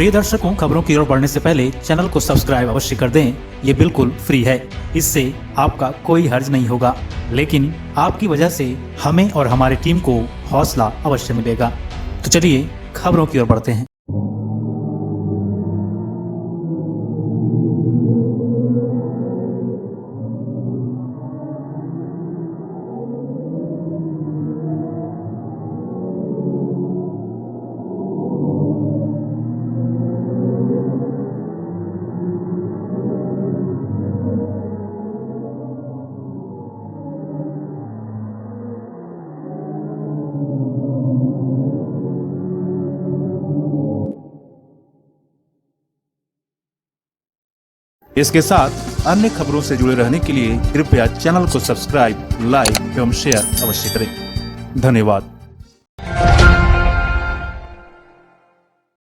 प्रिय दर्शकों, खबरों की ओर बढ़ने से पहले चैनल को सब्सक्राइब अवश्य कर दें। ये बिल्कुल फ्री है, इससे आपका कोई हर्ज नहीं होगा, लेकिन आपकी वजह से हमें और हमारी टीम को हौसला अवश्य मिलेगा। तो चलिए खबरों की ओर बढ़ते हैं। इसके साथ अन्य खबरों से जुड़े रहने के लिए कृपया चैनल को सब्सक्राइब, लाइक एवं शेयर अवश्य करें। धन्यवाद।